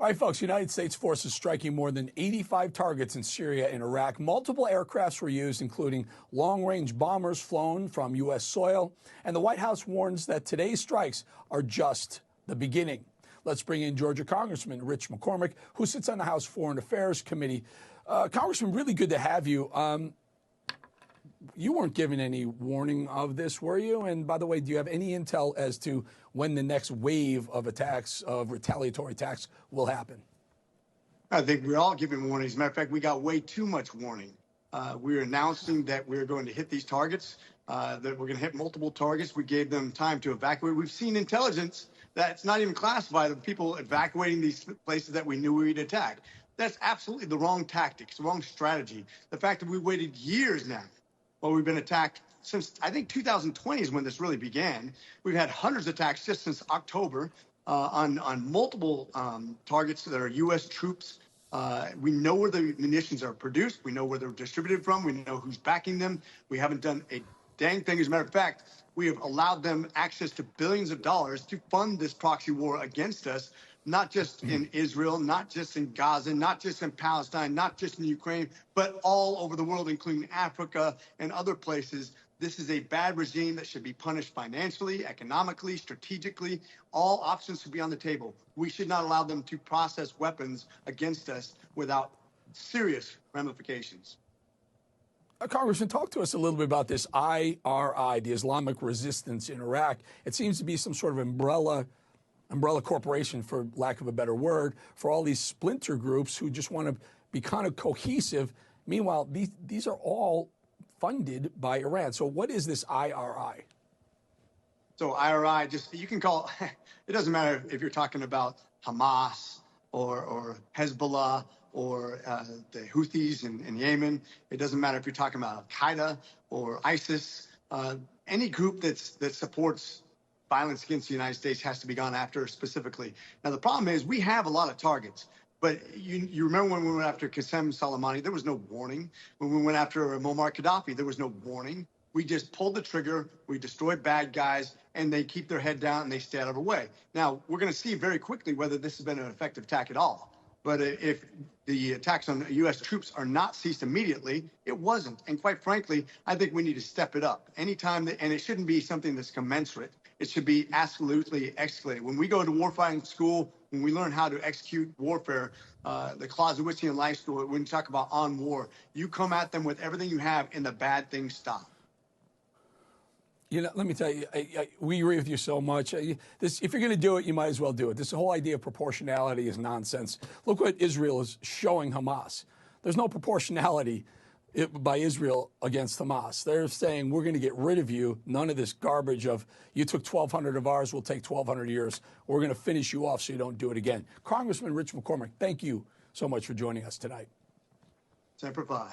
All right, folks, United States forces striking more than 85 targets in Syria and Iraq. Multiple aircrafts were used, including long-range bombers flown from U.S. soil. And the White House warns that today's strikes are just the beginning. Let's bring in Georgia Congressman Rich McCormick, who sits on the House Foreign Affairs Committee. Congressman, really good to have you. You weren't given any warning of this, were you? And by the way, do you have any intel as to when the next wave of attacks, of retaliatory attacks, will happen? I think we're all given warnings. As a matter of fact, we got way too much warning. We're announcing that we're going to hit these targets, that we're going to hit multiple targets. We gave them time to evacuate. We've seen intelligence that's not even classified of people evacuating these places that we knew we'd attack. That's absolutely the wrong tactics, the wrong strategy. The fact that we waited years now. Well, we've been attacked since, I think, 2020 is when this really began. We've had hundreds of attacks just since October on multiple targets that are U.S. troops. We know where the munitions are produced. We know where they're distributed from. We know who's backing them. We haven't done a dang thing. As a matter of fact, we have allowed them access to billions of dollars to fund this proxy war against us, not just in Israel, not just in Gaza, not just in Palestine, not just in Ukraine, but all over the world, including Africa and other places. This is a bad regime that should be punished financially, economically, strategically. All options should be on the table. We should not allow them to process weapons against us without serious ramifications. Congressman, talk to us a little bit about this IRI, the Islamic Resistance in Iraq. It seems to be some sort of umbrella corporation, for lack of a better word, for all these splinter groups who just want to be kind of cohesive. Meanwhile, these are all funded by Iran. So what is this IRI? So IRI, just, you can call it doesn't matter if you're talking about Hamas or Hezbollah or the Houthis in Yemen. It doesn't matter if you're talking about Al-Qaeda or ISIS. Any group that supports violence against the United States has to be gone after specifically. Now, the problem is we have a lot of targets, but you remember when we went after Qasem Soleimani, there was no warning. When we went after Muammar Gaddafi, there was no warning. We just pulled the trigger, we destroyed bad guys, and they keep their head down and they stay out of our way. Now, we're going to see very quickly whether this has been an effective attack at all. But if the attacks on U.S. troops are not ceased immediately, it wasn't. And quite frankly, I think we need to step it up. Anytime and it shouldn't be something that's commensurate. It should be absolutely escalated. When we go to warfighting school, when we learn how to execute warfare, the Clausewitzian life school, when you talk about on war, you come at them with everything you have and the bad things stop. You know, let me tell you, we agree with you so much. If you're going to do it, you might as well do it. This whole idea of proportionality is nonsense. Look what Israel is showing Hamas. There's no proportionality by Israel against Hamas. They're saying, we're going to get rid of you. None of this garbage of, you took 1,200 of ours, we'll take 1,200 of yours. We're going to finish you off so you don't do it again. Congressman Rich McCormick, thank you so much for joining us tonight. Semper Fi.